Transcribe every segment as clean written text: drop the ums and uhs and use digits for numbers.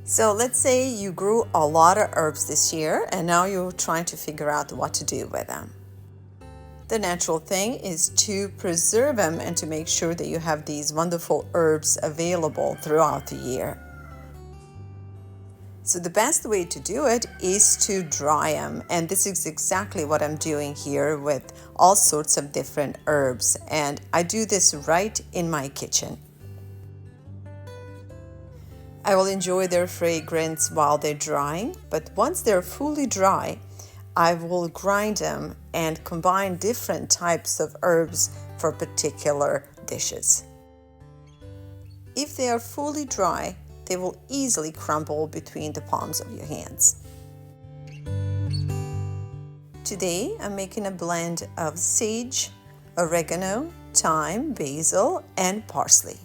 So let's say you grew a lot of herbs this year and now you're trying to figure out what to do with them. The natural thing is to preserve them and to make sure that you have these wonderful herbs available throughout the year. So the best way to do it is to dry them, and this is exactly what I'm doing here with all sorts of different herbs, and I do this right in my kitchen. I will enjoy their fragrance while they're drying, but once they're fully dry, I will grind them and combine different types of herbs for particular dishes. If they are fully dry, they will easily crumble between the palms of your hands. Today, I'm making a blend of sage, oregano, thyme, basil, and parsley.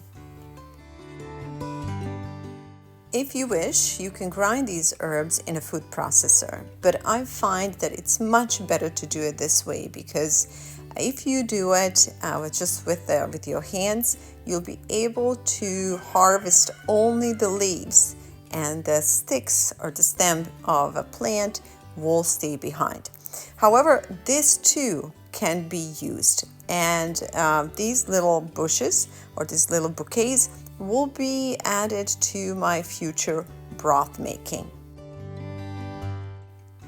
If you wish, you can grind these herbs in a food processor, but I find that it's much better to do it this way because if you do it just with your hands, you'll be able to harvest only the leaves, and the sticks or the stem of a plant will stay behind. However, this too can be used, and these little bushes or these little bouquets will be added to my future broth making.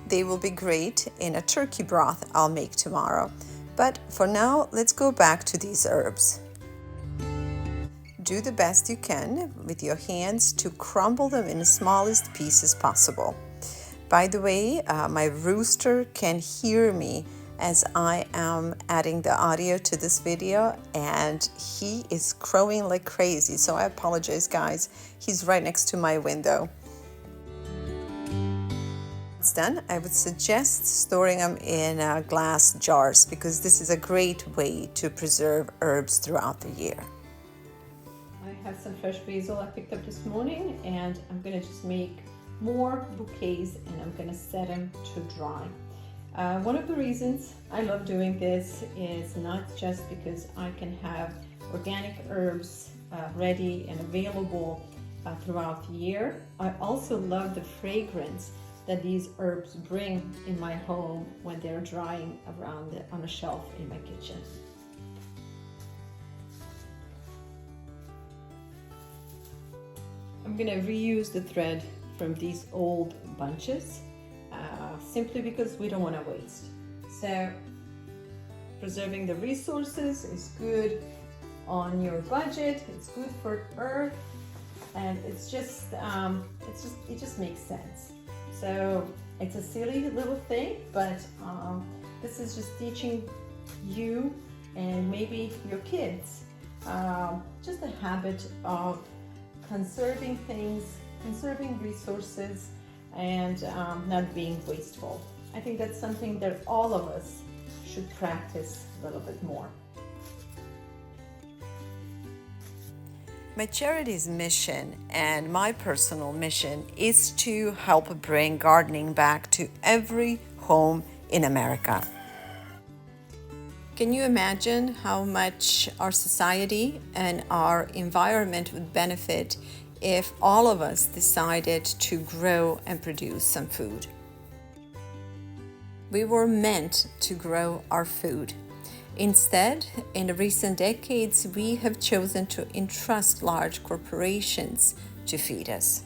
They will be great in a turkey broth I'll make tomorrow. But for now, let's go back to these herbs. Do the best you can with your hands to crumble them in the smallest pieces possible. By the way, my rooster can hear me as I am adding the audio to this video, and he is crowing like crazy, so I apologize, guys. He's right next to my window. Done, I would suggest storing them in glass jars because this is a great way to preserve herbs throughout the year. I have some fresh basil I picked up this morning, and I'm going to just make more bouquets and I'm going to set them to dry. One of the reasons I love doing this is not just because I can have organic herbs ready and available throughout the year. I also love the fragrance that these herbs bring in my home when they're drying around on a shelf in my kitchen. I'm gonna reuse the thread from these old bunches simply because we don't want to waste. So preserving the resources is good on your budget, it's good for earth, and it just makes sense. So it's a silly little thing, but this is just teaching you and maybe your kids just a habit of conserving things, conserving resources, and not being wasteful. I think that's something that all of us should practice a little bit more. My charity's mission and my personal mission is to help bring gardening back to every home in America. Can you imagine how much our society and our environment would benefit if all of us decided to grow and produce some food? We were meant to grow our food. Instead, in the recent decades, we have chosen to entrust large corporations to feed us.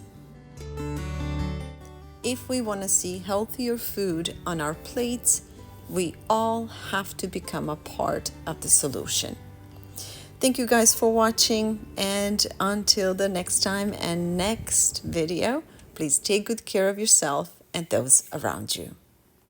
If we want to see healthier food on our plates, we all have to become a part of the solution. Thank you guys for watching, and until the next time and next video, please take good care of yourself and those around you.